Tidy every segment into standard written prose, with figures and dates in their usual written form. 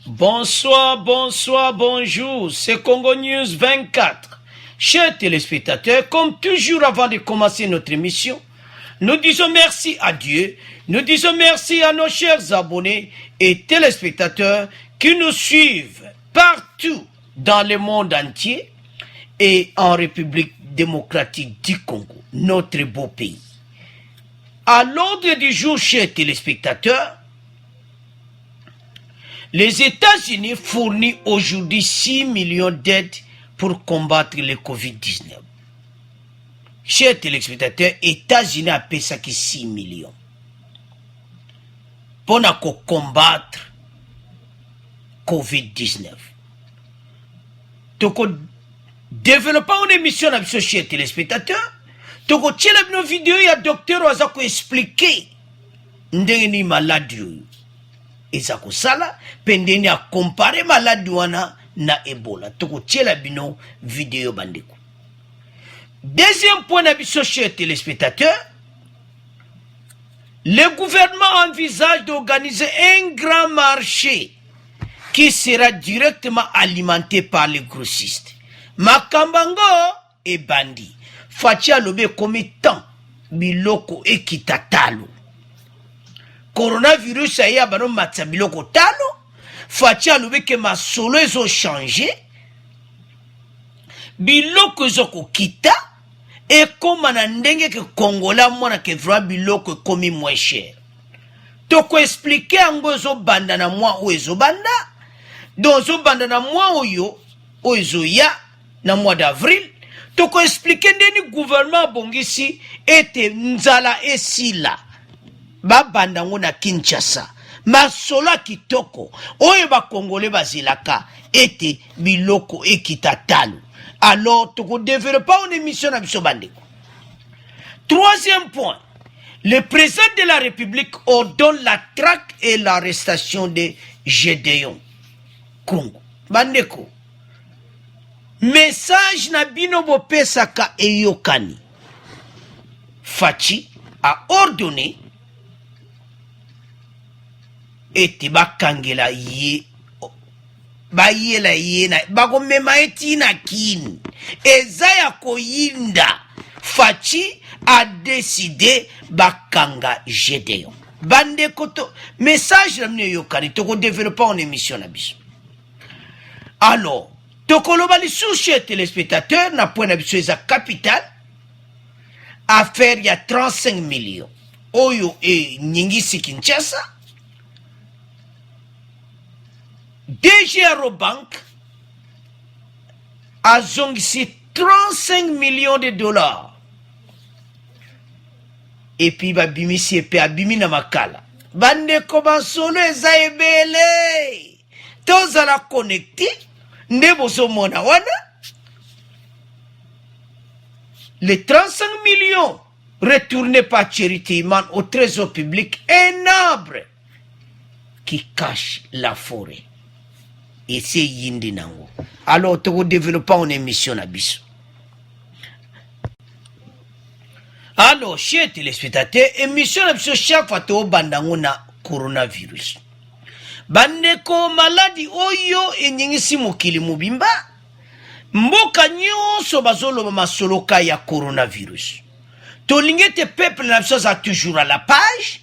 Bonsoir, bonsoir, bonjour, c'est Congo News 24. Chers téléspectateurs, comme toujours avant de commencer notre émission, nous disons merci à Dieu, nous disons merci à nos chers abonnés et téléspectateurs qui nous suivent partout dans le monde entier et en République démocratique du Congo, notre beau pays. À l'ordre du jour, chers téléspectateurs, les États-Unis fournissent aujourd'hui 6 millions d'aides pour combattre le Covid-19. Chers téléspectateurs, les États-Unis ont payé ça 6 millions pour combattre le Covid-19. Donc, développer une émission à nos chers téléspectateurs, donc, une vidéo, il y a un docteur qui explique une maladie. Et ça sala pendeni a comparer maladie wana na Ebola. Toko tchela bino vidéo bandeko. Deuxième point d'avis, chers téléspectateurs, le gouvernement envisage d'organiser un grand marché qui sera directement alimenté par les grossistes. Makambango et bandi. Fatia lobe comme temps biloko ekitatalo. Coronavirus a ya bano matsabiloko talo. Fatia lobe ke masolo ezo changé. Biloko ezo kita. Et comme ndenge ke Kongola mwana ke vra biloko komi moins cher. Toko expliquer ango ezo banda na mwa o ezo banda. Donc ezo banda na mwa oyo o ezo ya na mois d'avril. Toko expliquer ndeni gouvernement bongisi ete nzala esila. Babanda na Kinshasa. Masola kitoko. Oye ba Congolais bazilaka. Ete biloko ekitatalo. Alors, toko développer une émission à Bissobandeko. Troisième point. Le président de la République ordonne la traque et l'arrestation de Gédéon Congo. Bandeko. Message na bino bopesaka eyokani. Fachi a ordonné ete bakangela ye bayela ye na bakomema eti na kini eza ya koyinda. Fachi a décidé bakanga Gédéon. Bandeko to message na mine yokani toko développer en émission na biso. Alors tokoloba lisusu chers téléspectateurs na point na biso eza capital affaire ya 35 millions oyo e nyingisi Kinshasa. DG Aerobank a zongisi 35 millions de dollars. Et puis babimisi epe abimi na makala. Bandeko basolo eza ebele. Tozala connecté. Nde bozo mona wana. Les 35 millions retournés par Charity Human au trésor public, un arbre qui cache la forêt. Et c'est yindi nango. Alors, tu vas développer une émission à biso. Alors, chers téléspectateurs, émission à biso chaque fois tu bandango na coronavirus. Bandeko maladi oyo enyingisi mokili mobimba. Mboka nyonso bazoloba masoloka ya coronavirus. Tolingete peuple na biso za toujours à la page.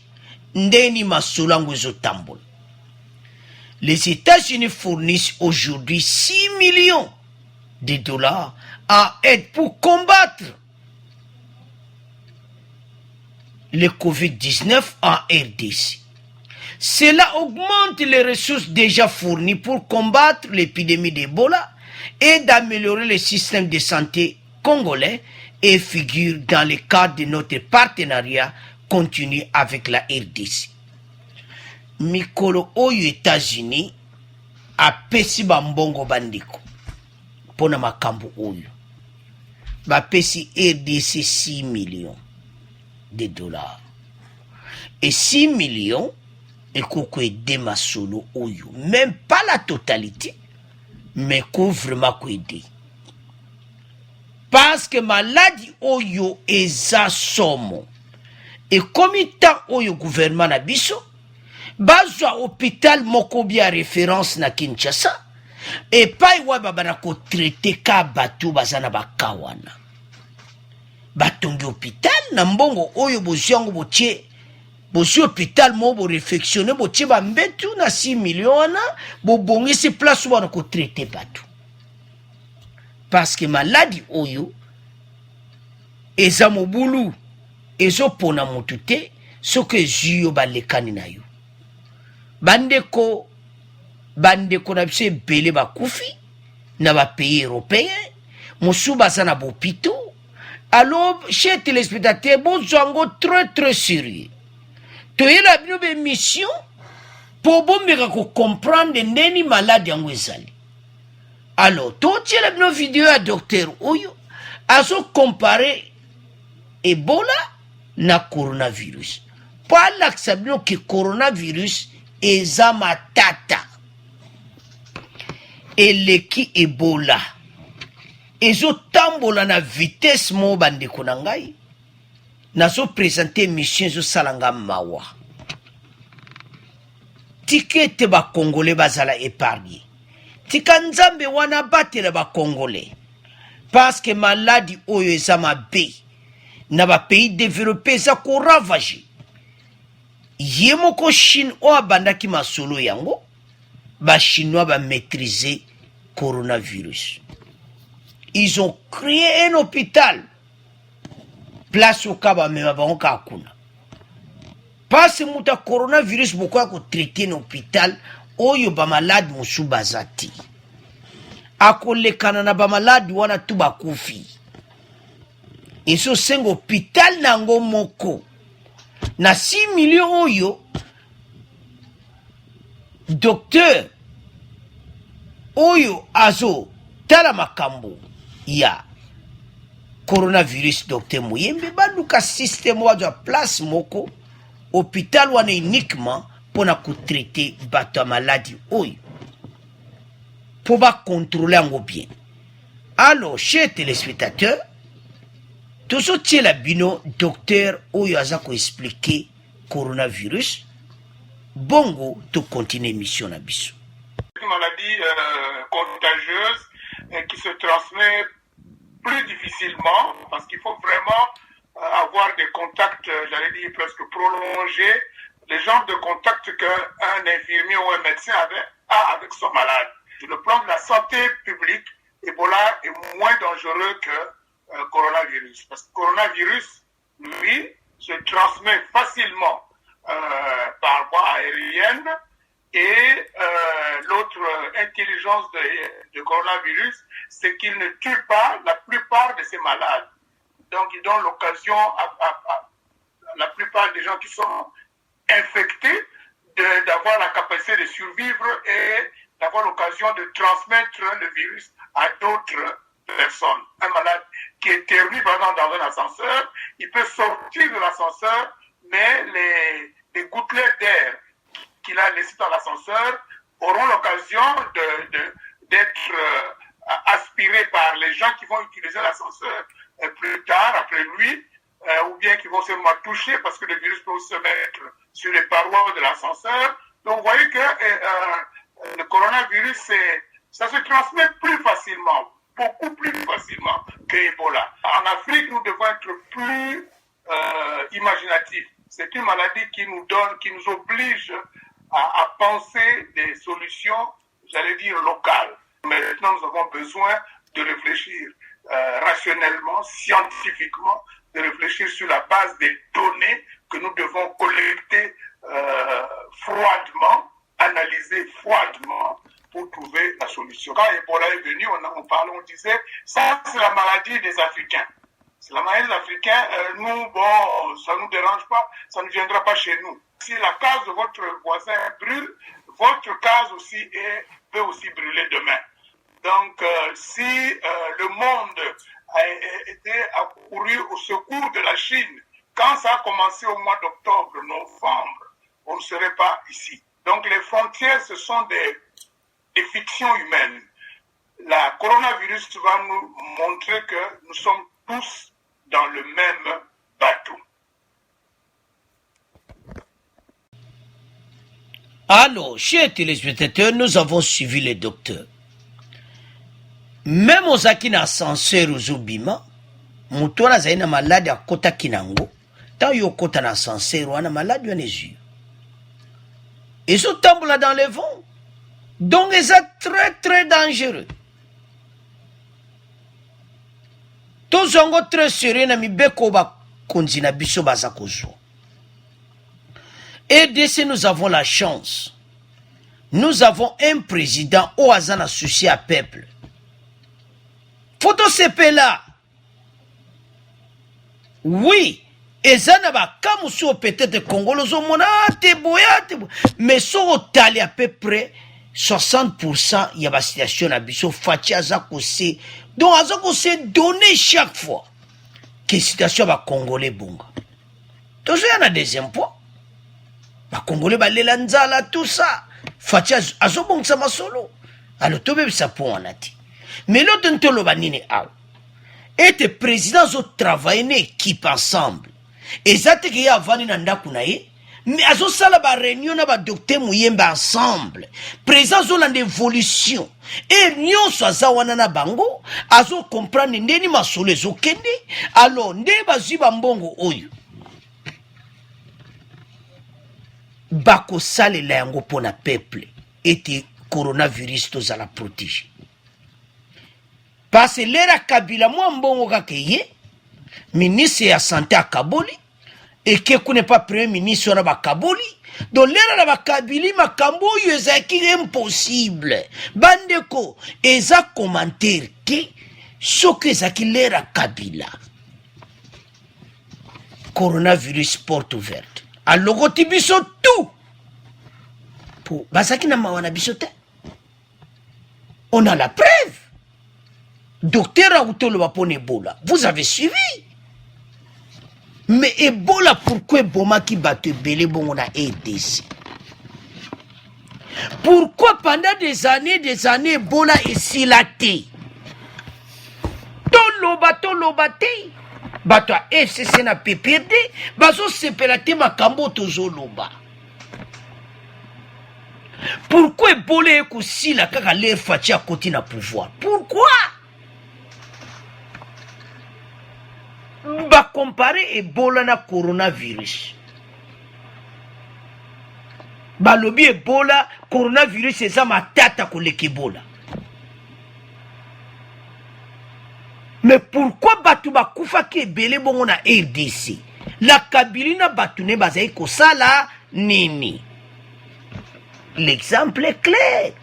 Ndeni masolango ezotambola. Les États-Unis fournissent aujourd'hui 6 millions de dollars en aide pour combattre le Covid-19 en RDC. Cela augmente les ressources déjà fournies pour combattre l'épidémie d'Ebola et d'améliorer le système de santé congolais et figure dans le cadre de notre partenariat continu avec la RDC. Mikolo oyo États-Unis a pesi bambongo bandiko pona makambo oyo ba pesi RDC 6 millions de dollars et 6 millions ekoko aider masolo oyo, même pas la totalité mais ko vraiment ko aider parce que maladie oyo eza somo et comme tant oyo gouvernement na biso bazwa hôpital moko bia référence na Kinshasa epai wa babana ko traiter ka batu bazana bakawana batongi hôpital na mbongo oyo bozyango botie bosi hôpital mo bo réfectionner botie ba mbetu na 6 millions wana bobongisi place wana ko traiter batu parce que maladie oyo eza mobulu ezopona mutu te soki ezwi yo balekani na yo bandeko na biso ebele bakufi na bapays européen mosusu baza na bopito. Alors chers téléspectateurs bozwa yango très sérieux toyela bino bémission mpo bombeka kocomprendre ndeni malade yango ezali. Alors totiela bino video ya docteur oyo azocompare Ebola na coronavirus mpo alakisa bino ke coronavirus eza matata eleki Ebola ezotambola na vitesse mo bandeko na ngai nazopresente émission ezosala nga mawa tika ete bakongole bazala épargne tika nzambe wana batela bakongole parce que maladi oyo eza mabe na bapays développé eza koravage ye moko Chine oyo abandaki masolo yango bachinois bamaîtriser coronavirus. Ils ont créé un hôpital place au cas bamema bango kaka kuna parce muta coronavirus bokoya kotraite na hôpital oyo bamalade mosusu baza te akolekana na bamaladi wana tu bakufi ezosenga hôpital na yango moko na 6 millions oyo docteur oyo azo tala makambo ya coronavirus docteur Muyembe baluka système wazwa place moko hôpital wana uniquement pona kotraite bato ya maladi oyo po bakontrole yango bien. Alors chers téléspectateurs tozotiela bino docteur oyo aza koexplike coronavirus bongo tocontinue émission na biso. Une maladie contagieuse qui se transmet plus difficilement parce qu'il faut vraiment avoir des contacts, j'allais dire presque prolongés, les genres de contacts qu'un infirmier ou un médecin a avec son malade. Sur le plan de la santé publique, Ebola est moins dangereux que coronavirus. Parce que coronavirus, lui, se transmet facilement par voie aérienne. Et l'autre intelligence de coronavirus, c'est qu'il ne tue pas la plupart de ces malades. Donc, il donne l'occasion à la plupart des gens qui sont infectés d'avoir la capacité de survivre et d'avoir l'occasion de transmettre le virus à d'autres personnes. Un malade qui éternue, par exemple, dans un ascenseur, il peut sortir de l'ascenseur, mais les gouttelettes d'air qu'il a laissé dans l'ascenseur auront l'occasion d'être aspirés par les gens qui vont utiliser l'ascenseur plus tard, après lui, ou bien qui vont seulement toucher parce que le virus peut se mettre sur les parois de l'ascenseur. Donc vous voyez que le coronavirus, ça se transmet plus facilement, beaucoup plus facilement que Ebola. En Afrique, nous devons être plus imaginatifs. C'est une maladie qui nous oblige à penser des solutions, j'allais dire, locales. Maintenant, nous avons besoin de réfléchir rationnellement, scientifiquement, de réfléchir sur la base des données que nous devons collecter froidement, analyser froidement pour trouver la solution. Quand Ebola est venu, on parlait, on disait, ça c'est la maladie des Africains. C'est la maladie des Africains, nous, bon, ça ne nous dérange pas, ça ne viendra pas chez nous. Si la case de votre voisin brûle, votre case aussi peut aussi brûler demain. Donc, si le monde a été accouru au secours de la Chine, quand ça a commencé au mois d'octobre, novembre, on ne serait pas ici. Donc, les frontières, ce sont des fictions humaines. La coronavirus va nous montrer que nous sommes tous dans le même bateau. Alors, chers téléspectateurs, nous avons suivi les docteurs. Même aux akina ascenseur aux obima, mutona zaina malade à kota kinango, tant yo kota na ascenseur wana malade ya les yeux. Ils sont tombés dans les vents. Donc, ils sont très très dangereux. Tous sont très sérieux na mibeko ba konzina biso bazakozo. Et d'ici nous avons la chance. Nous avons un président au hasard à souci à peuple. Photo CP là. Oui. Et ça n'a pas comme sur peut-être Congolais mais sur tali à peu près 60% il y a une situation à biso fatia zakose. Donc à zakose donné chaque fois que situation va Congolais bonga. Toujours il y a un deuxième point. Ba Congolais ba lelanzala tout ça. Fatia azobong sama solo. Alors tobe ça pour on a dit. Mais l'autre ntolo ba nini aw. Et tes présidents ont travaillé une équipe ensemble. Et ça te qu'il y a vani nanda kunaye. Mais azo sala ba réunion na ba docteur Muyemba ensemble. Présidents ont une évolution. Et nyon soaza wana na bango. Azo comprendre ndeni masolo ezo kende. Alors nde baziba mbongo oyo. Bako sale la yango pona peuple. Et coronavirus toza la protéger. Parce que l'era Kabila moi mbongo kakeye ministre ya santé à Kaboli et que n'est pas premier ministre na ba Kaboli donc l'era na ba Kabili makambo yo ezaki impossible bandeko eza commentaire que soki ezaki l'era Kabila coronavirus porte ouverte alors tibiso tout pour basaki na mawana bisote on a la preuve. Docteur Aoutolo va pour Ebola. Vous avez suivi. Mais Ebola, pourquoi Boma qui bat belé bon on a EDC? Pourquoi pendant des années, Ebola est silaté? Tolobate. Bato a FCC na PPD, bazo sepelate makambo tozoloba. Pourquoi Ebola est aussi la kaka l'air fati à côté na pouvoir? Pourquoi? Ba comparer Ebola na coronavirus. Ba lobi Ebola, coronavirus c'est ça ma tata koleka Ebola. Mais pourquoi batu ba kufa ki ebele bongo na RDC? La Kabila na batu ne bazai ko sala nini? L'exemple est clair.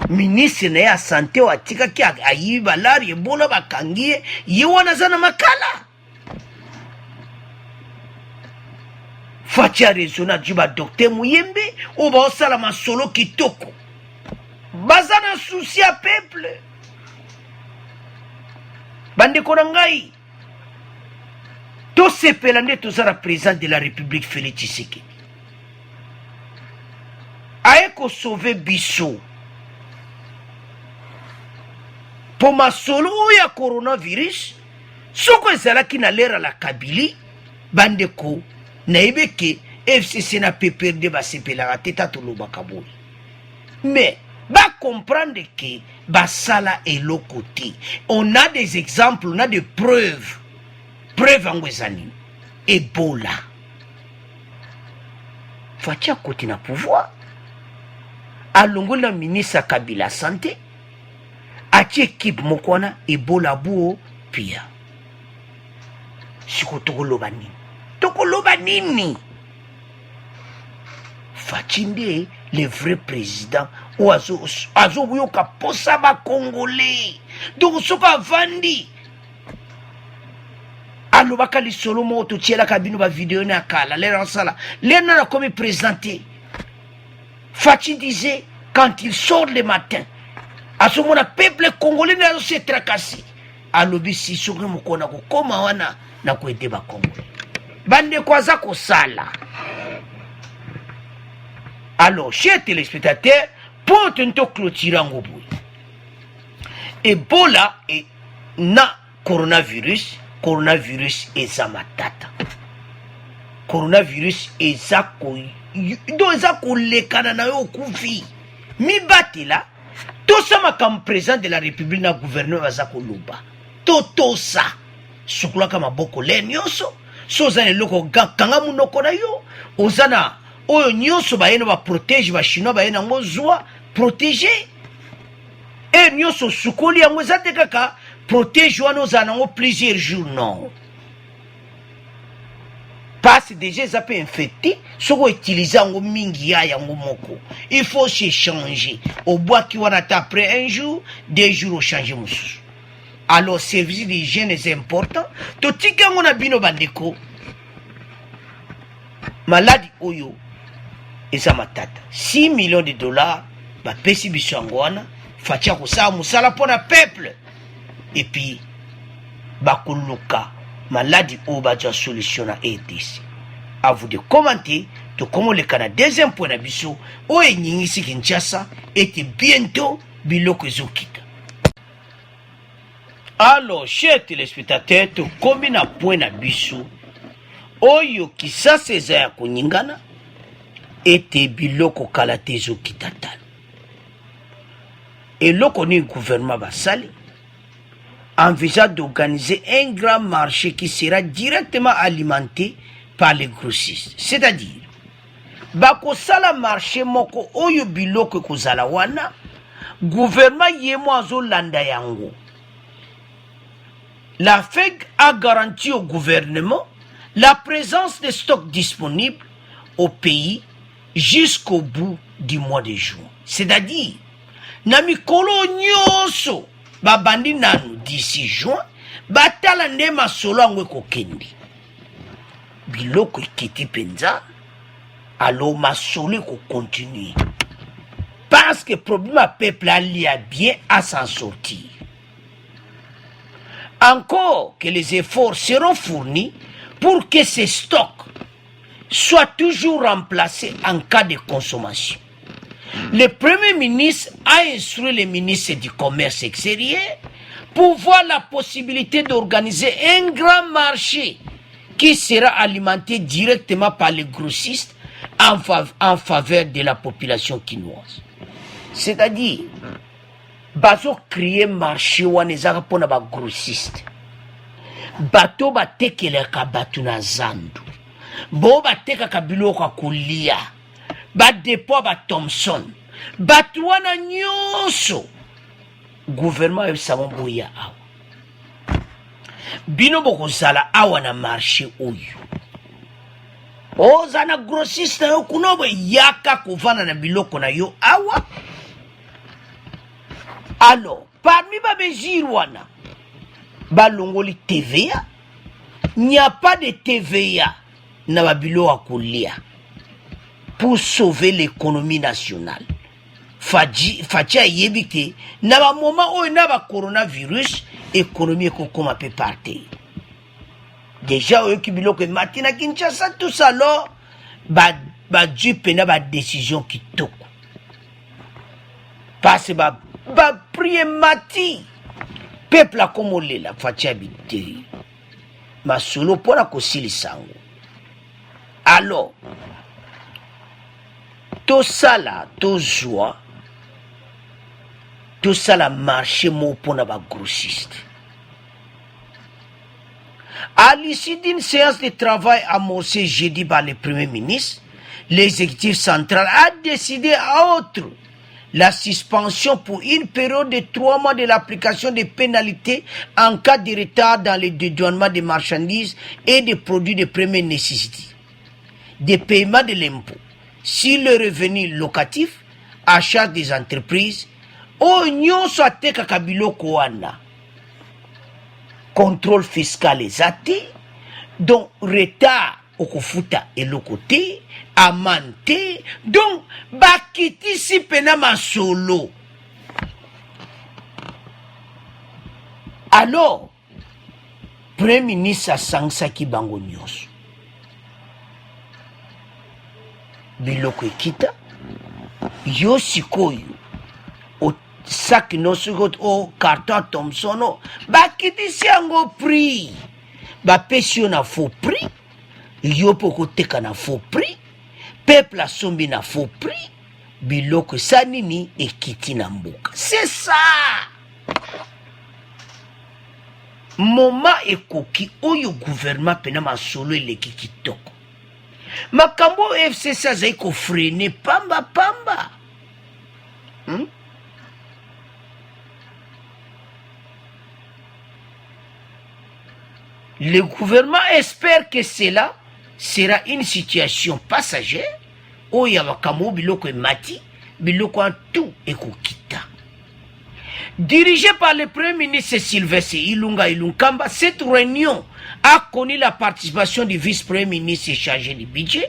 Ministre na ya santé wa tika ki ayiba lari Ebola bakangie yewana zana makala. Fatia rezona juba docteur Muyembe ou ba osala masolo kitoko. Bazana souci à peuple. Bande konangai. To sepelande to sera président de la République Félix Tshisekedi. Aeko sauver biso. Pour ma solo ya coronavirus, soko ezalaki na lera la Kabili, bandeko, na ebeke FCC na PPRD ba sepelaka teta toloba kaboli. Mais, ba comprendre que ba sala eloko te. On a des exemples, on a des preuves. Preuves angwezani. Ebola. Fatia koti na pouvoir. Alongo la ministre Kabila santé. Ati équipe mokwana Ebola buo pia. Siko tokoloba nini? Tokoloba nini? Fatinde le vrai président ou azo buyoka posa ba Congolais. Donc soka vandi. Alobaka li solo mo to tiela kabino ba vidéo na kala l'air en sala. L'air na comme présenté. Fatinde disait quand il sort le matin à ce moment, le peuple congolais n'a pas tracassé. Alobi si soki mukona ko koma wana na ko ete ba Congolais. Bande kwaza ko sala. Alors, chers téléspectateurs, pour tento clôturer ngobou. Ebola et na coronavirus est sa matata. Coronavirus est sa do eza kolekana na yo okufi mibatela tosama comme président de la république na gouverneur baza koloba totosa sukulaka maboko le nyonso so oza na eloko kanga munoko na yo oza na oyo nyonso bayena baprotege bachinois bayena yango zwa protege e nyonso sukoli yango eza te kaka protege wana ozala nango plusieurs jours non parce déjà eza mpe infecté soki outilize yango mingi ya yango moko il faut se changer obwaki wana ta après un jour 2 jours ochange mosusu alors service d'hygiène est important totika yango na bino bandeko maladi oyo eza matata 6 millions de dollars bapesi biso yango wana fatia kosala mosala mpo na peuple et puis bakoluka maladi oyo bazwa solution na RDC. À vous de commenter tokomoleka na deuxième point na biso oyo enyingisi Kinshasa ete bientôt biloko ezokita. Alors chers téléspectateurs tokomi na point na biso oyo Kisasa eza ya koningana ete biloko kala te ezokita tala eloko ni gouvernement basali envisage d'organiser un grand marché qui sera directement alimenté par les grossistes. C'est-à-dire, bakosala marché moko oyo biloko kozala wana, gouvernement yemo azolanda yango. La FEG a garanti au gouvernement la présence de stocks disponibles au pays jusqu'au bout du mois de juin. C'est-à-dire, na mikolo nyonso babandi nanu d'ici juin batala nde masolo yango ekokendi biloko ekiti penza alors masolo ekokontinue parce que problème à peuple alia bien à s'en sortir. Encore que les efforts seront fournis pour que ces stocks soient toujours remplacés en cas de consommation. Le Premier ministre a instruit les ministres du Commerce extérieur pour voir la possibilité d'organiser un grand marché qui sera alimenté directement par les grossistes en faveur de la population quinoise. C'est-à-dire, bazo créer marché wanezaka pona ba grossiste. Bato batekeleka batu na zandu. Bo batekaka biloko kolia. Ba depo ba Thomson batu wana nyonso gouvernement ebisamo boya awa bino bokozala awa na marché oyo oza na grossiste na yo kuna bwe yaka kovana na biloko na yo awa. Alors parmi ba mesure wana balongoli TVA, il n'y a pas de TVA na ba biloko kolia. Pour sauver l'économie nationale. Fatia yebike, na ba moment où na ba coronavirus, économie kokoma peut partir. Déjà, eux qui biloko matina Kinshasa, tout ça là, ba dupe na ba décision qui toko. Parce ba prier mati. Peuple a comme la fatia bité. Ma solo pour la kosili sango. Alors, tout ça là, tout joie, tout ça là marché mot pour les grossistes. À l'issue d'une séance de travail amorcée jeudi par le Premier ministre, l'exécutif central a décidé à autre la suspension pour une période de 3 mois de l'application des pénalités en cas de retard dans le dédouanement des marchandises et des produits de première nécessité, des paiements de l'impôt sur le revenu locatif à charge des entreprises, nyonso atekaka biloko wana. Contrôle fiscal ezate, donc retard okofuta eloko te, amende te, donc bakitisi pena masolo. Alors, Premier ministre asangisaki bango nyonso. Biloko ekita yo sikoyo o sac noso o carton Thomson bakitisi yango prix bapesi yo na faux prix yo poko teka na faux prix peuple asombi na faux prix biloko sa nini ekiti na mboka. C'est ça. Moma ekoki oyo gouvernement pena masolo eleki kitoko. Makambo FCC azai ko freiner pamba pamba. Le gouvernement espère que cela sera une situation passagère. Oya makambo biloko mati, biloko en tout ekokita. Dirigé par le Premier ministre Sylvestre Ilunga Ilunkamba, cette réunion a connu la participation du vice-premier ministre chargé du budget,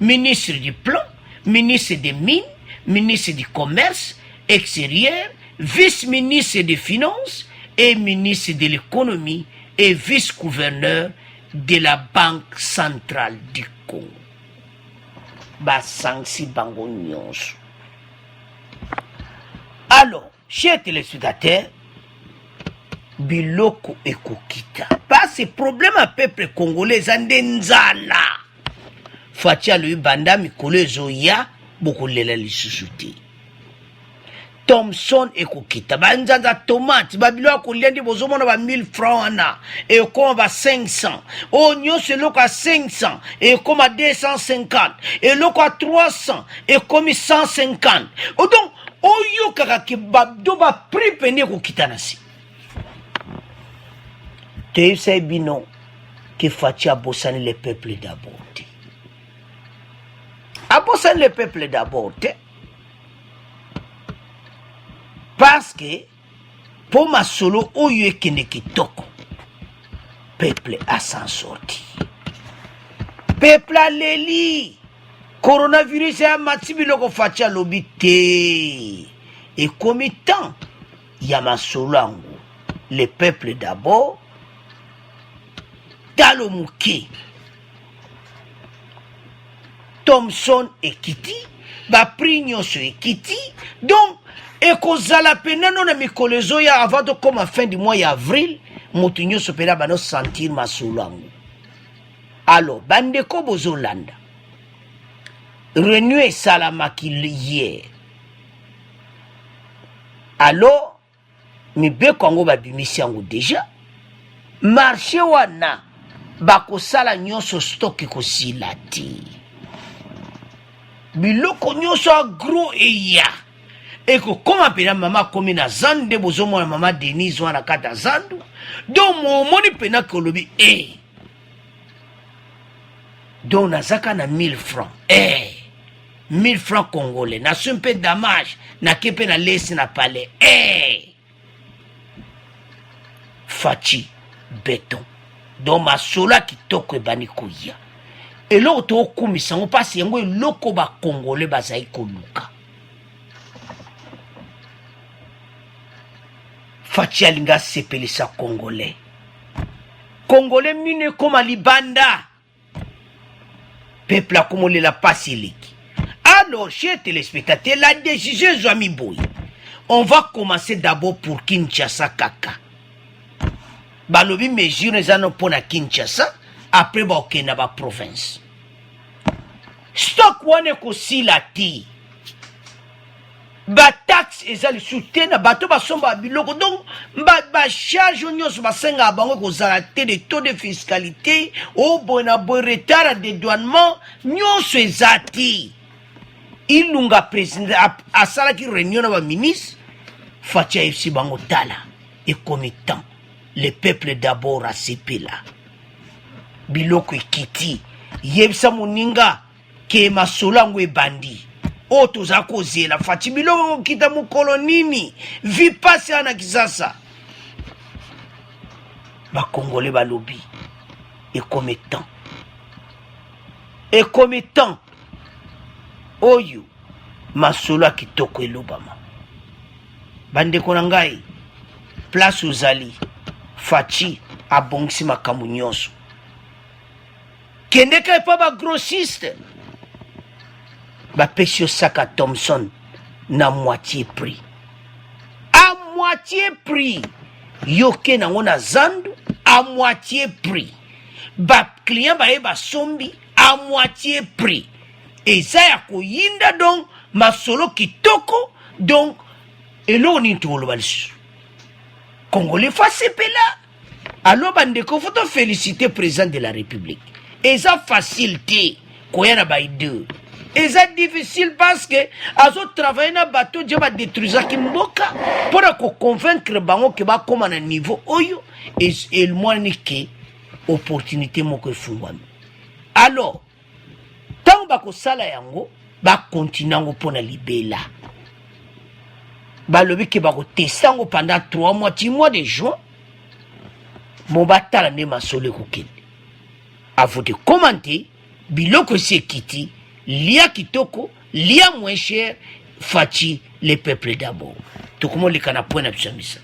ministre du plan, ministre des mines, ministre du commerce extérieur, vice-ministre des finances et ministre de l'économie et vice-gouverneur de la Banque centrale du Congo. Basansi bango nyonso. Alors, chers téléspectateurs, biloko ekokita. Pas ce problème à peuple congolais zandenzala. Fatia lui banda mikolo ezoya bokolela lisusu te. Thomson ekokita. Banzanza tomate babilo akolia ndi bozomona ba 1000 francs ana et comme ba 500. Oignon c'est loko à 500 et comme à 250 et loko à 300 et comme 150. Donc oyo kaka ke babdo ba prix pene kokita nasi. Te sai bino que Fatia bossane le peuple d'abord. Abossane le peuple d'abord. Parce que pour ma solo oyo ekene kitoko, peuple a s'en sorti. Peuple a leli. Coronavirus a mati biloko Fatia lobi te. Et comme temps, ya ma solo ango, le peuple d'abord, talo muke. Thomson ekiti, ba prix nyonso ekiti, donc et kozala pena non na mikolezo ya avant de comme fin du mois d'avril, mutu nyonso pena bano sentir masulango. Alors, bandeko bozolanda. Renue salamaki hier. Alors, mi be kongo babimisi yango déjà. Marché wana bakosala nyonso stock ekosila te. Biloko nyonso agro eya. Eko koma pena mama komi na zandu de bozomo na mama Denise wana kata zandu. Donc momoni pena kolobi donc nazaka na 1000 francs. 1000 francs congolais. Na sumpe damage na kepe na lesi na palais. Fachi béton. Donc ma sola kitoko ebani koya. Et l'autre au commission passe yango eloko ba congolais bazai koluka. Fachi alinga sepelisa congolais. Congolais mine koma libanda. Peuple a komole la pasiliki. Alors, chers téléspectateurs, la décision Zami Boy. On va commencer d'abord pour Kinshasa kaka. Balobi mesure les anneaux pour la Kinshasa. Après, ba okena ba province. Stock wane ko silati. Ba taxe ezali soutena bato ba somba biloko donc ba charge nyonso ba senga bango ko zalate de taux de fiscalité au bona bon retard de douanement nyonso ezati. Ilunga président asala ki réunion na ba ministre Fatia FC bango tala et committant le peuple d'abord a sepela. Biloko ekiti yebisa moninga ke masolango e bandi. Oto za kozela Fachi biloko kita mukolo nini vi passe ana kisasa ba congolais ba lobby et commettant oyo masolo kitoko elobama bande konangai place uzali Fachi abongisi makambo nyonso kende ka pa ba grossiste ba pesio saka Thomson na moitié prix. À moitié prix. Yoke na ngona zandu à moitié prix. Ba client ba eba sombi à moitié prix. eza ya koyinda donc masolo kitoko donc eloko nini tokoloba lisusu congolais fa sepela alors bandeko faut féliciter président de la république eza facile te koya na baide eza difficile parce que azo travailler na bato je badétruisaki mboka mpona koconvaincre bango ke bakóma na niveau oyo elmwani ke opportunité moko efungwami alors ntango bakosala yango bakontinue yango mpona libela balobi ke bakoteste yango pendant 3 mois 10 mois de juin mo batala nde masolo ekokende avant de commenter biloko esi ekiti lia kitoko lia moins cher faci le peuple d'abord tokomoleka na point na biso ya misa.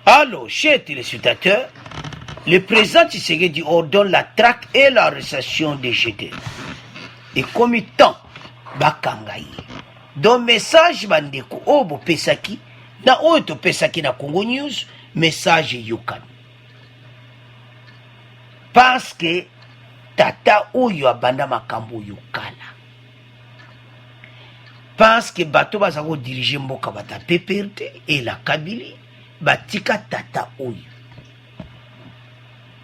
Alors chers téléspectateurs, le président Tshisekedi ordonne la traque et l'arrestation des GDR et comme temps bakanga ye donc message bandeko oyo bopesaki na oyo topesaki na Congo News message yokani parce que tata oyo abanda makambo oyo kala parce que bato baza kodirige mboka bata PPRD et la Kabylie batika tata oyo.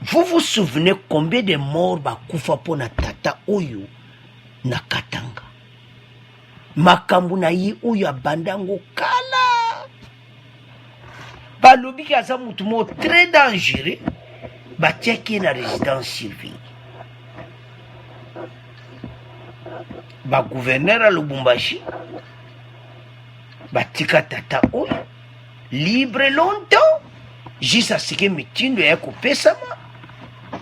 Vous vous souvenez combien de morts bakufa pona tata oyo na Katanga makambo na ye oyo abandango kala balobi ki aza mutu mo très dangereux batiaki na résidence surveillée bagouverneur a Lubumbashi batika tata oyo libre longtemps jusqu'à ce que mitindo ya kopesama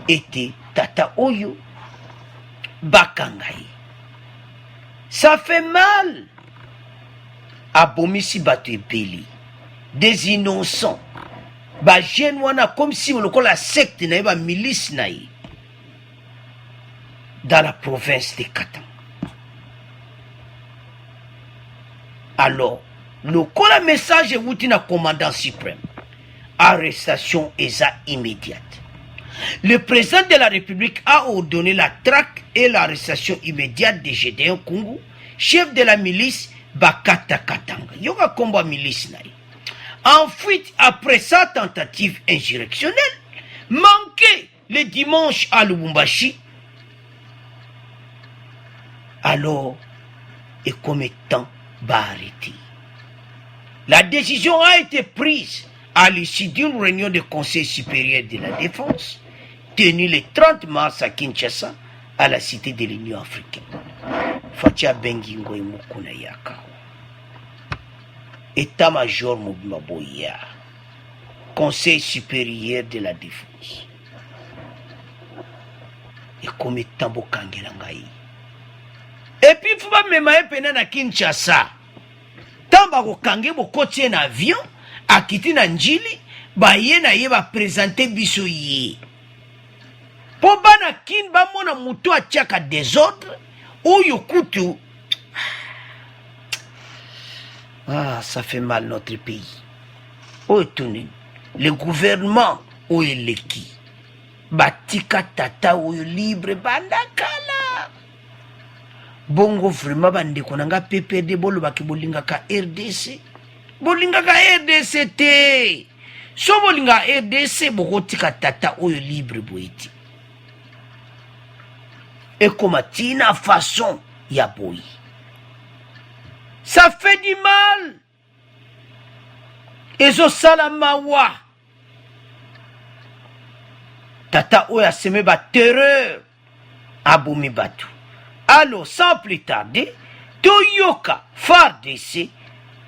ete tata oyo bakangai. Ça fait mal abomisi bato ebeli des innocents bajene wana comme si lokola secte na ye bamilice na ye dans la province de Katanga. Alors lokola message ewuti na commandant suprême arrestation eza immédiate. Le président de la République a ordonné la traque et l'arrestation immédiate de Gédéon Kungu, chef de la milice Bakata Katanga. Yoga combat milice naï. En fuite après sa tentative insurrectionnelle, manquée le dimanche à Lubumbashi. Alors, et comme étant arrêté. La décision a été prise à l'issue d'une réunion du Conseil supérieur de la défense tenue le 30 mars à Kinshasa à la cité de l'Union africaine. Fatia Bengingo et Mukuna Yaka. État-major Mobima Boya. Conseil supérieur de la défense. Et comme étant Bokangelangaï. Et puis, il faut pas me mettre à Kinshasa. Tant que vous avez un avion, à quitter Nanjili, ba ye na ye ba présenter biso ye. Po bana kin ba mona mutu a tchaka désordre, ou yokutu. Ah, ça fait mal notre pays. Où est le gouvernement, où est l'équipe? Batika tata ou libre bandakala. Bongo vraiment bande konanga PPD bolo baki bolinga ka RDC. Bolinga ka RDC te. So bolinga RDC bokotika tata oyo libre boiti. Et comme tina façon ya boy. Ça fait du mal. Ezo salamawa. Tata oyo a semé ba terreur. Aboumi batu. Alors, sans plus tarder, Toyoka FARDC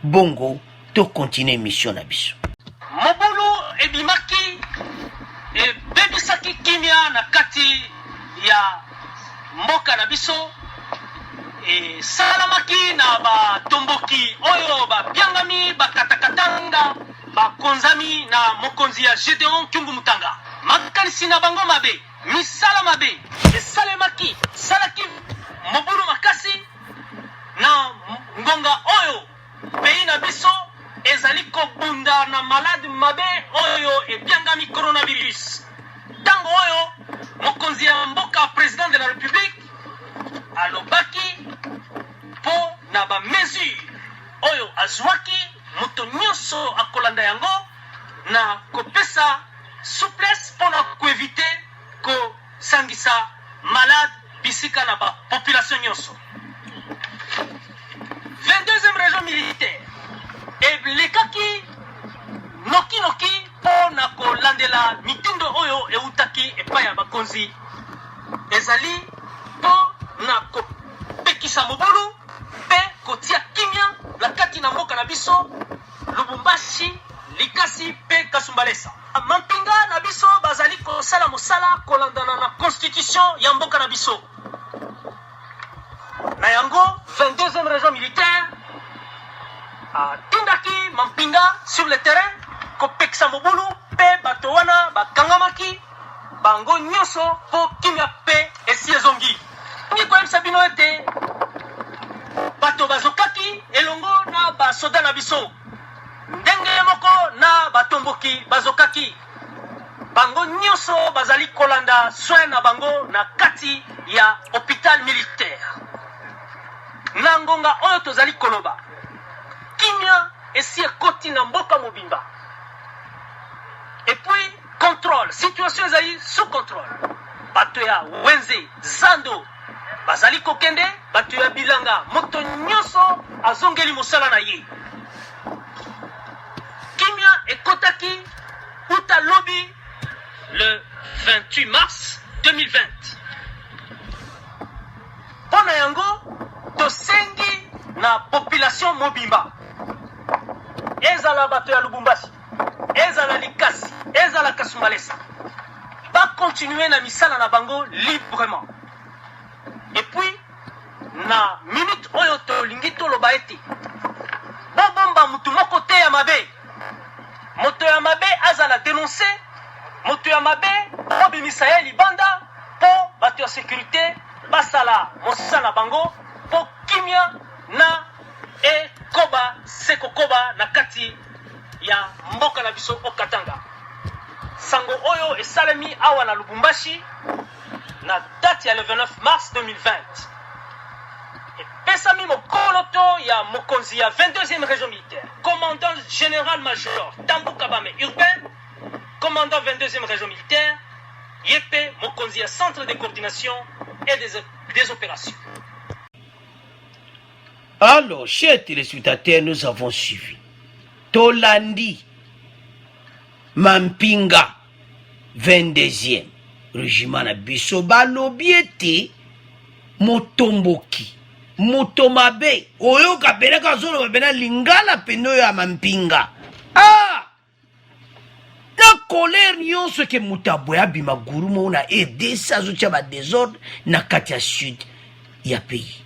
bongo to continue mission na biso. Mobulu ebimaki e bebisaki kimia na kati ya mboka na biso e salamaki na batomboki oyo bapiangami bakatakatanga bakonzami na mokonzi ya Gédéon Kyungu Mutanga. Makanisi na bango mabe misala mabe esalemaki salaki Mobulu makasi na ngonga oyo pays na biso ezali kobunda na malade mabe oyo epiangami coronavirus. Tango oyo mokonzi ya mboka président de la République alobaki po na ba mesure oyo azwaki moto nyonso akolanda yango na kopesa souplesse mpona koevite kosangisa malade bisika na bapopulation nyonso. 22e région militaire elekaki noki mpo na kolandela mitindo oyo eutaki epai ya bakonzi, ezali mpo na kopekisa mobulu mpe kotia kimia na kati na mboka na biso Lubumbashi, Likasi mpe Kasumbalesa. Mampinga na biso bazali kosala mosala kolandana na constitution ya mboka na biso. Na yango 22e région militaire atindaki mampinga sur le terrain kopekisa mobulu mpe bato wana bakangamaki bango nyonso mpo kimia mpe esi ezongi. Ngi koyebisa bino ete bato bazokaki elongo na basoda na biso ndenge moko na batomboki bazokaki bango nyonso bazali kolanda soin na bango na kati ya hôpital militaire. Na ngonga oyo tozali koloba kimia esi ekoti na mboka mobimba. Et puis contrôle, situation ezali sous contrôle. Bato ya Wenze, Zando bazali kokende, bato ya Bilanga moto nyonso azongeli mosala na ye. Kimia ekotaki uta lobby le 28 mars 2020. Pona yango tosengi na population mobimba, ezala bato ya Lubumbashi, ezala Likasi, ezala Kasumbalesa, ba continuer na misala na bango librement. Et puis na minute oyo tolingi toloba ete bobomba mutu moko te ya mabe, moto ya mabe azala denonce, moto ya mabe obimisa ye libanda po bato ya sécurité basala mosala na bango po kimia na ekoba sekokoba na kati ya mboka na biso okatanga. Sango oyo esalemi awa na Lubumbashi na date ya le 29 mars 2020. Pesami mokolo to ya mokonzi ya 22e région militaire, commandant général major Tambou Kabame Urbain, commandant 22e région militaire, Yepe mokonzi ya centre de coordination et des opérations. Alors, chers téléspectateurs, nous avons suivi Tolandi Mampinga 22e régiment na biso balobi ete motomboki motomabe oyo kapeleka zolo bena lingala pene oyo ya Mampinga na colère nyonso ke mutabwe abima guru mona edesa azotia ba désordre na kati ya sud ya pays.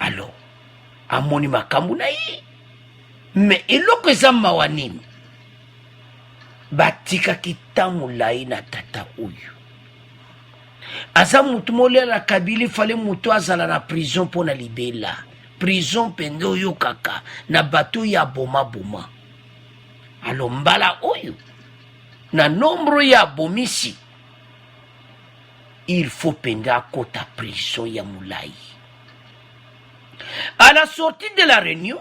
Alors amoni makambo na ye mais eloko eza mawa nini batikaki tamolai na tata oyo aza mutu molela kabili fale mutu azala na prison mpona libela prison pende oyo kaka na bato ya boma. Alors mbala oyo na nombre ya bomisi il faut pende akota prison ya molai. À la sortie de la réunion,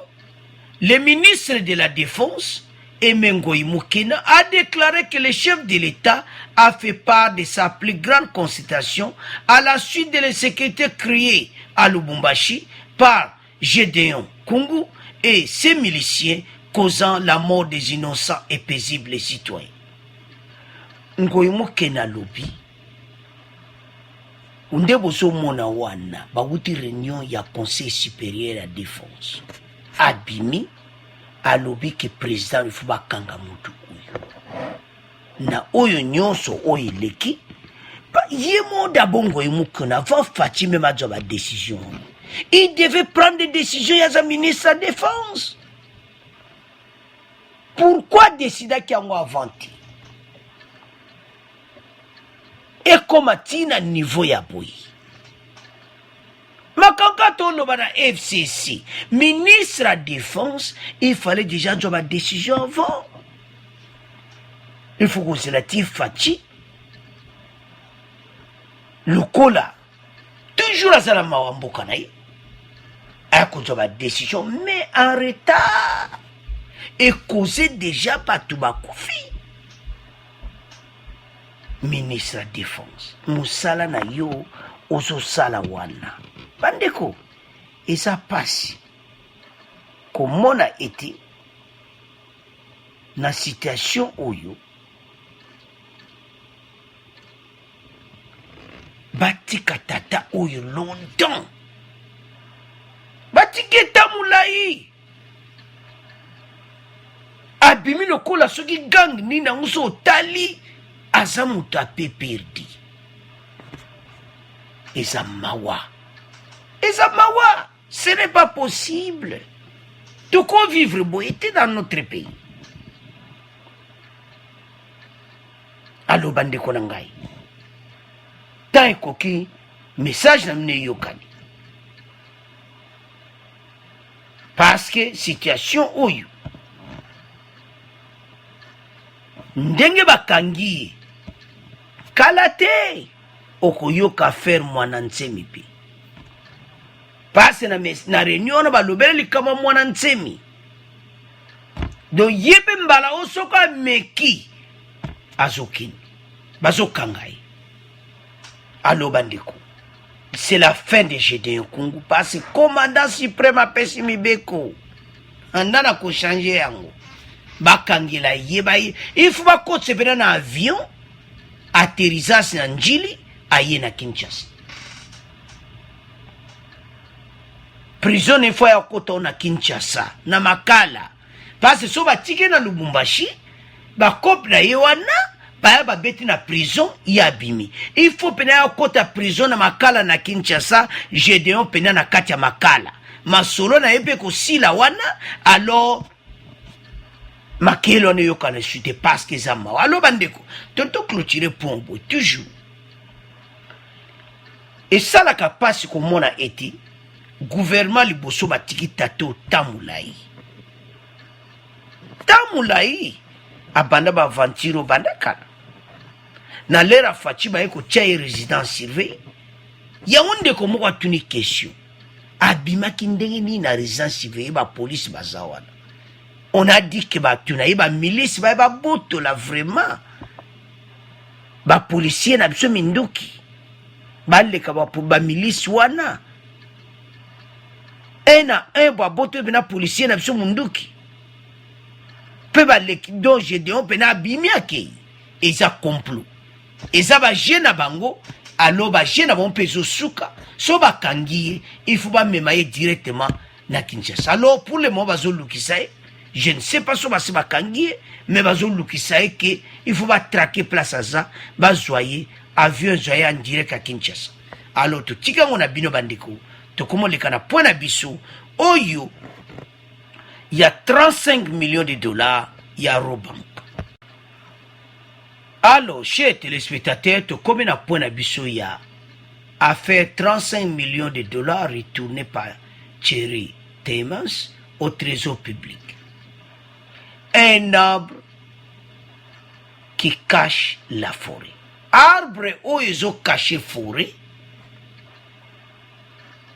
le ministre de la Défense, Emengoï Moukena, a déclaré que le chef de l'État a fait part de sa plus grande consultation à la suite de l'insécurité créée à Lubumbashi par Gédéon Kungu et ses miliciens causant la mort des innocents et paisibles citoyens. Ngoï Moukena Lobi unde boso mona wana bauti réunion ya conseil supérieur à défense abimi alobi ke président ifu bakanga mutu oyo na oyo nyonso oyo leki ye moda bongo imukuna va fati même azo ba décision. Il devait prendre des décisions ya za ministre de la défense. Pourquoi décider qu'il y a un avanti? Et comme à niveau ya boy. Makankato no bana FCC, ministre de la Défense, il fallait déjà avoir une décision avant. Il faut qu'on se la tire Fati. Le cola. toujours azala mawa mboka na ye akozwa badécision mais en retard ekoze déjà bato bakufi. Ministre ya défense mosala na yo ozosala wana bandeko eza pasi komona ete na situation oyo batika tata oyo longtemps batiki eta molai abimi lokola soki gang nini nango so otali aza moto ape perdi. Eza mawa, ce n'est pas possible de vivre boyete dans notre pays. Alo bandeko na ngai ta ekoki message na mine yokani parce que situation oyo ndenge bakangi kala te okoyoka faire mwana ntsemi pe pase na réunion na balobele likama mwana ntsemi do yebe mbala osoka meki azokini bazokanga ye. Alo bandeko c'est la fin de Gédéon Kungu parce que commandant suprême apesi mibeko andana ko changer yango bakangela yeba ye il faut bakotse pena na avion atterrissage na njili aye na Kinshasa prison il faut ya kota na Kinshasa na Makala parce que so batike na Lubumbashi bakope na ye wana baya babeti na prison ya bimi il faut pena ya kota prison na Makala na Kinshasa Gédéon pena na kati ya Makala masolo na yebe ko sila wana alors makelo ne yokana chute parce que ça mawa. Alors bandeko tonto clôturer pombo toujours et ça la capacité comme on a été gouvernement liboso batiki tato tamulai abanda ba ventiro bandaka na lera fachi ba eko tia résidence surveillée ya onde ko moko tuni question abima kindenge ni na résidence surveillée ba police bazawana. On a dit que ba milice ba boto la vraiment ba policier na biso minduki ba leka ba milice wana un ba boto bina policier na biso munduki pe ba leki donc Gédéon pena bimiake eza complot eza ba jena bango alo ba jena bon peso suka so ba kangi il faut ba memaye directement na Kinshasa. Alors pour le moment bazo lukisa je ne sais pas si c'est bakangi mais bazo lukisa que il faut pas traquer place à ça bazoyer avion zoyer en direct à Kinshasa. Alors tout tika on a bino bandeko to comment les kana point na biso oyo il y a 35 millions de dollars il y a Robank. Alors chers téléspectateurs to comment na point na biso ya a fait 35 millions de dollars retournés par Thierry Teymans au trésor public. Un arbre qui cache la forêt. Arbre où ils ont caché forêt,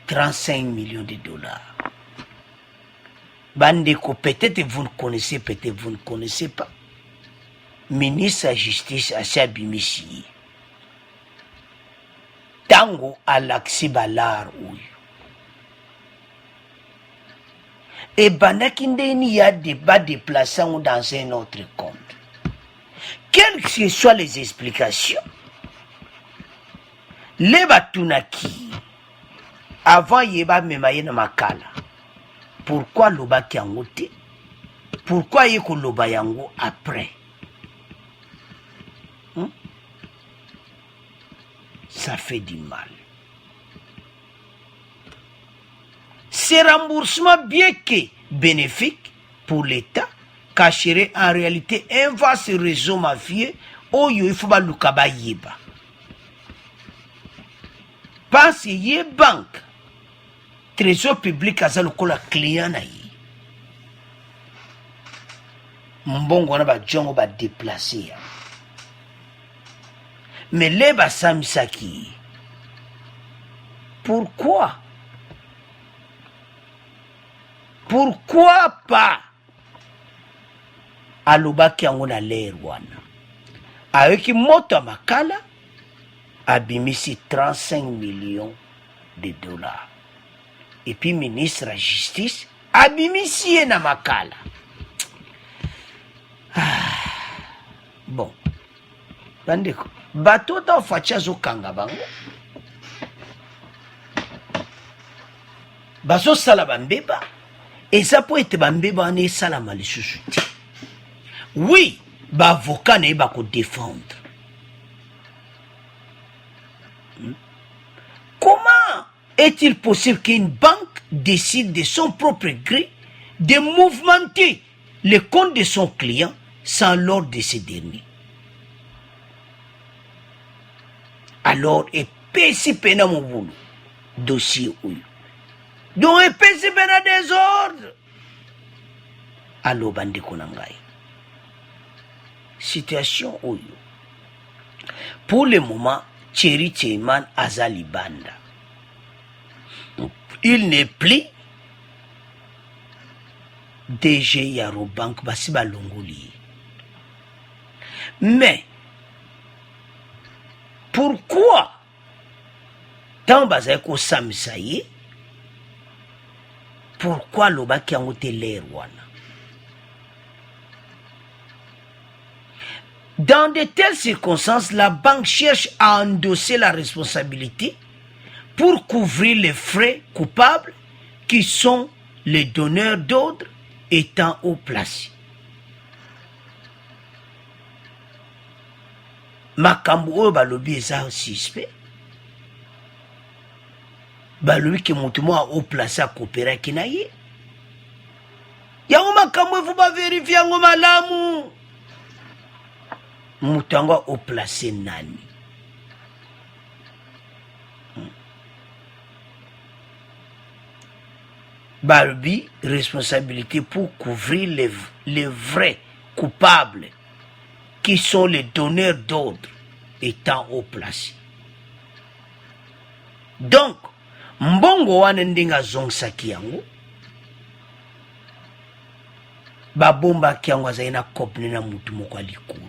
35 millions de dollars. Bandeko, peut-être vous ne connaissez, peut-être vous ne connaissez pas. Ministre de la Justice Assia Bimissi. Tango Alaxi Balar Ouyo. Et Banakindeni y a débat déplaçant dans un autre compte. Quelles que soient les explications, les Batunaki, avant Yeba Memaye na Makala, pourquoi Loba Kiangote? Pourquoi Yeko Loba Yango après? Ça fait du mal. Ces remboursements, bien que bénéfiques pour l'État, cacheraient en réalité un vaste réseau mafieux où il faut pas le yeba. Pense y banque, trésor public à le client na yi. Mbongo na ba jongo ba déplacer. Mais les ba samisaki. Pourquoi pas alobaki yango na l'air wana avec moto ya makala abimisi 35 millions de dollars et puis ministre ya justice abimisi ye na makala. Bon bandeko bato ta faci azokanga bango bazosala bambeba eza po ete bambeba wana esalama lisusu te. Oui, baavocat na ye bakodéfendre. Comment est-il possible qu'une banque décide de son propre gré de mouvementer le compte de son client sans l'ordre de ce dernier? Alors, epesi pena mobulu dossier oyo. Donc, epesi pena désordre. Alo bandeko na ngai. Situation oyo. Pour le moment, Thierry Tiemann azali banda. Il n'est plus DG Yaro Bank basi balongoli. Mais pourquoi tant bazali ko samisa ye? Pourquoi lobaki yango te l'air wana? Dans de telles circonstances, la banque cherche à endosser la responsabilité pour couvrir les frais coupables qui sont les donneurs d'ordre étant haut placés. Makambo oyo balobi eza suspect. Balobi ke mutu mo haut placé a coopérer ki na ye. Yango makambo efo ba vérifier yango malamu. Mutu yango haut placé nani? Balobi responsabilité pour couvrir les vrais coupables qui sont les donneurs d'ordre étant haut placés. Donc, mbongo wana ndinga zongsaki yango babombaki yango azali na kopne na mutu moko ya likolo.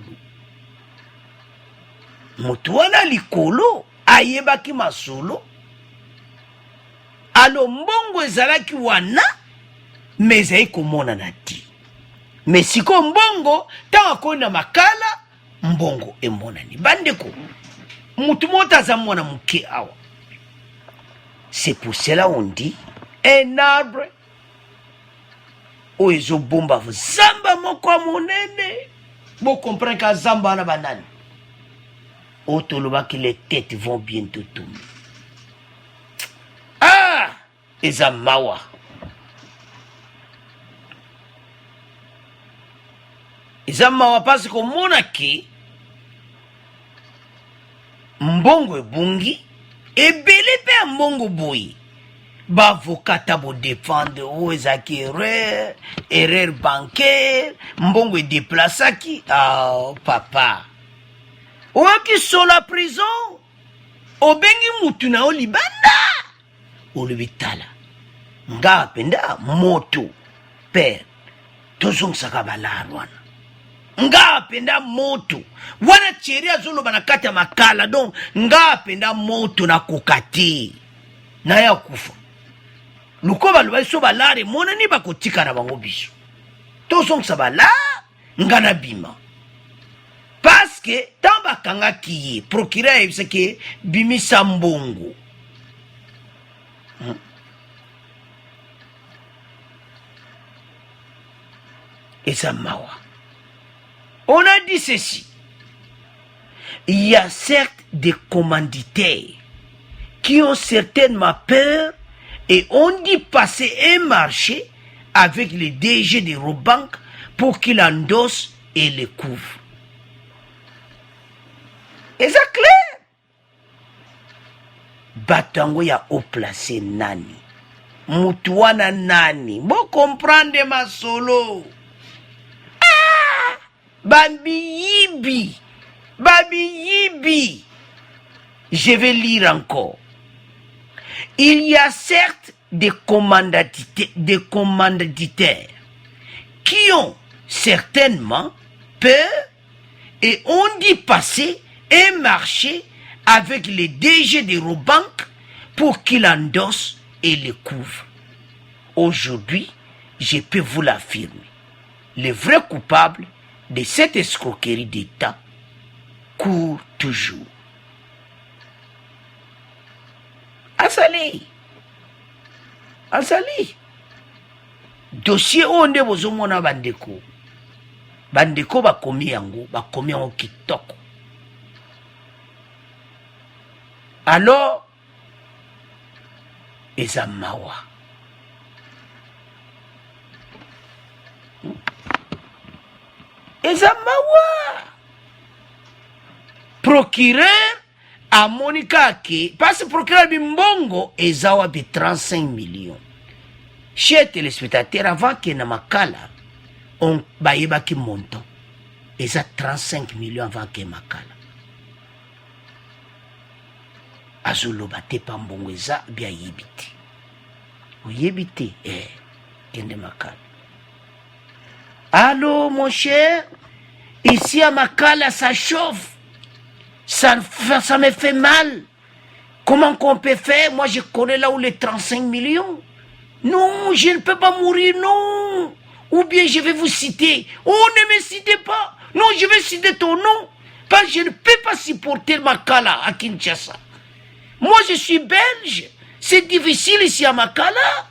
Mutu wana likolo ayebaki masolo. Alo mbongo ezalaki wana mais ezali komonana ti. Mais siko mbongo tanga kona makala mbongo emonani. Bandeko mutu mota aza mwana muke awa. C'est pour cela on dit un arbre oyo ezobomba zamba moko monene. Bon comprendre que zamba na banane. Otolobaki les têtes vont bientôt tomber. Ah, eza mawa. Eza mawa parce que monaki mbongo ebungi ebele pe mbongo boyi. Bavokata bo défendre o ezaki erreur bancaire, mbongo e déplaçaki. Ah papa. Oki sur la prison. Obengi mutu na olibanda. Olibitala. Nga penda moto. Père. Tozong sakabala wana. Nga penda moto. Wana cheria zolo banakati ya makala. Donc nga penda moto na kokati. Na ya kufa. Lukoba lubai so balare mona ni bakotika na bango biso. Tozong sabala nga na bima. Parce que tant bakanga kiye procureur ebiseke bimisa mbongo. Et ça mawa. On a dit ceci. Il y a certes des commanditaires qui ont certainement peur et ont dit passer un marché avec les DG de Robank pour qu'il endosse et le couvre. Et ça clair? Batango ya haut placé nani. Mutuana nani. Bon comprendre ma solo. Ah! Babi yibi. Je vais lire encore. il y a certes des commanditaires qui ont certainement peur et ont dû passer un marché avec les DG d'Eurobank pour qu'il endosse et le couvre. Aujourd'hui, je peux vous l'affirmer, le vrai coupable de cette escroquerie d'État court toujours. Azali. Dossier onde bozomona bandeko. Bandeko bakomi yango kitoko. Alors, eza mawa. Procureur à Monica qui parce que procureur bimbongo ezawa bi 35 millions. Chers téléspectateurs, avant que na makala on bayeba ki montant. Eza 35 millions avant que makala. Azolo bate pambongo eza bia yebiti. Oyebiti kende makala. Allô mon cher, ici à Makala ça chauffe. Ça me fait mal. Comment qu'on peut faire? Moi je connais là où les 35 millions. Non, je ne peux pas mourir, non. Ou bien je vais vous citer. Oh, ne me citez pas. Non, je vais citer ton nom. Parce que je ne peux pas supporter Makala à Kinshasa. Moi je suis belge. C'est difficile ici à Makala.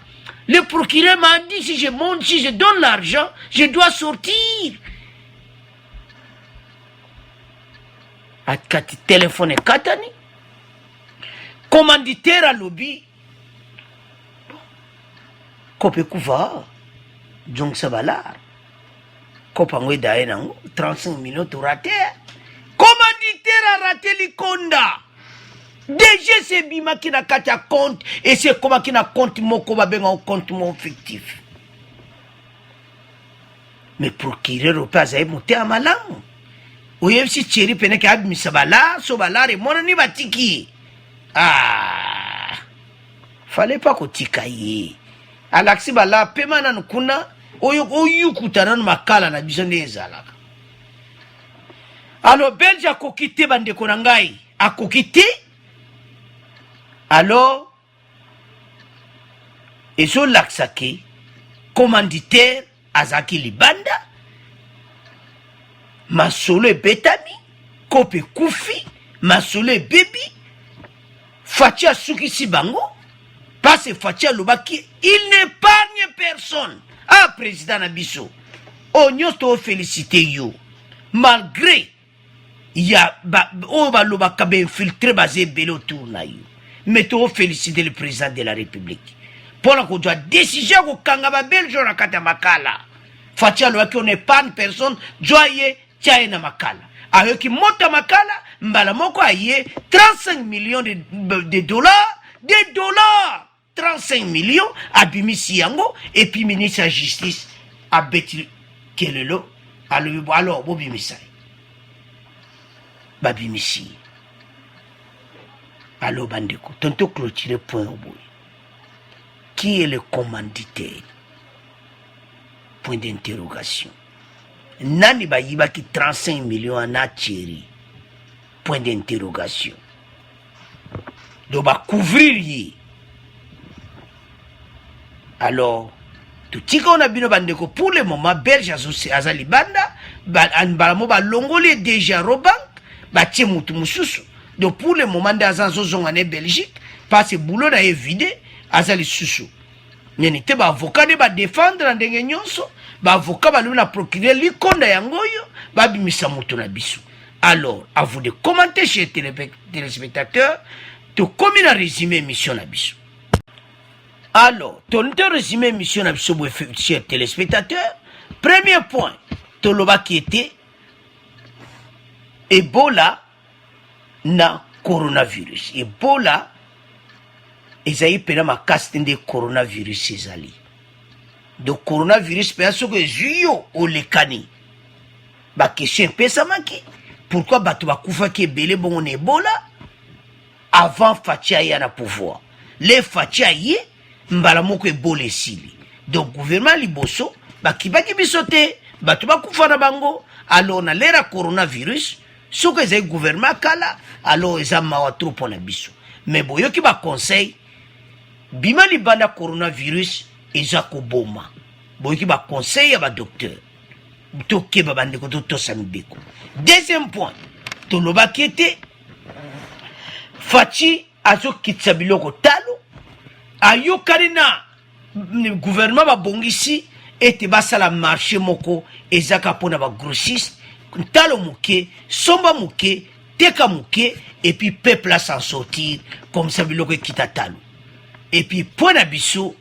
Le procureur m'a dit si je monte, si je donne l'argent, je dois sortir. Akati téléphone katani. Commanditaire à lobby. Kope kuva. Jong sabalar. Kopangwe daenango. 35 millions to raté. Commanditaire a raté l'ikonda. Déjà c'est bima qui n'a qu'à compte et c'est comment qui n'a compte moko ba benga compte mon fictif. Mais procureur au pas ay monter à malam. Oye si chéri pene ka abi misabala so balare mona ni batiki. Ah. Fallait pas ko tikaye. Alaxi bala pema na nkuna oyo kutana na makala na bisonde ezalaka. Alors Belge a kokité bande konangai. A kokité. Alors, ils ont l'axaké, commanditaire, Azaki Libanda, Masole Betami, Kope Koufi, Masole Baby, Fatia Suki Sibango, passe Fatia Lubaki, il n'épargne personne. Ah, président Nabiso, on y a félicité you, malgré, il y a, Lubaka ben infiltré basé bello autour na you. Mais tu féliciter le président de la République. Pour la qu'on doit décision au Kangaba Belge na kata makala. Fatia lo qui on épargne personne, joye tiaye na makala. Ayo qui monte makala, mbala moko aye 35 millions de dollars, 35 millions à Bimisi Yango et puis ministre de la Justice à Betty Kelelo alors Bobimisa. Babimisi. Allô Bandeko, tantôt clôturer point au bout. Qui est le commanditaire? Point d'interrogation. Nani ba yiba ki 35 millions en atcheri. Point d'interrogation. Donc ba couvrir yi. Alors, tout ce qu'on a bien Bandeko pour le moment belge azali banda balamo ba longolé déjà robank ba tie mutu mususu. Donc pour le moment d'Azanzozon en Belgique, parce que boulot est vidé, Azali Soussou. Mais n'était pas avocat de défendre en dégagnonso, avocat va lui procurer l'iconde yangoyo, bimisa mutuna bisu. Alors, à vous de commenter chez téléspectateurs, tu comme un résumé émission na bisu. Alors, ton résumé émission na bisu, chers téléspectateurs, premier point, Toloba qui était Ebola na coronavirus. Ebola ezali pena makasi de coronavirus ezali. Donc coronavirus pena soko ezuyo olekani. Ba question pesamaki. Pourquoi bato bakufa ki ebele bongo na Ebola avant Fatia ya na pouvoir. le faci aye mbala moko ebola esili. Donc gouvernement liboso bakibaki biso te bato bakufa na bango. Alors na lera coronavirus soki ezali gouvernement kala alors eza mawa trop mpona biso. Mais boyoki baconseil bima libanda coronavirus eza koboma. Boyoki baconseil ya badocteur tokeba bandeko totosa mibeko. Deuxième point tolobaki ete faci azokitisa biloko talo ayokani na gouvernement babongisi ete basala marché moko ezaka mpona bagrossiste ntalo moke somba moke teka moke et puis peuple s'en sortir comme ça biloko ekita talo. Et puis mpona biso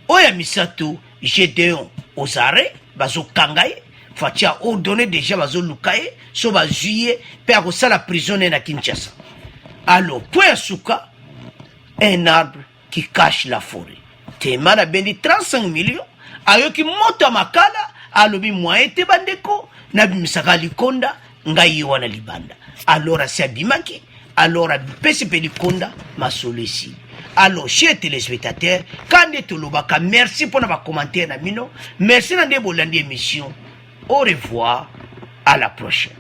oya misato Gédéon aux arrêts bazokanga ye faci a ordonné déjà bazoluka ye so bazwi ye mpe akosala prison na Kinshasa. Alors point ya suka un arbre qui cache la forêt. Tema na bendi 35 millions ayoki moto ya makala alobi moyen te bandeko na bimisaka likonda ngai ye wana libanda. Alors asi abimaki alors abipesi mpe likonda masolo esili. Alors chers téléspectateurs quand nde tolobaka merci mpona bacommentaire na mino, merci na nde bolandi émission. Au revoir, à la prochaine.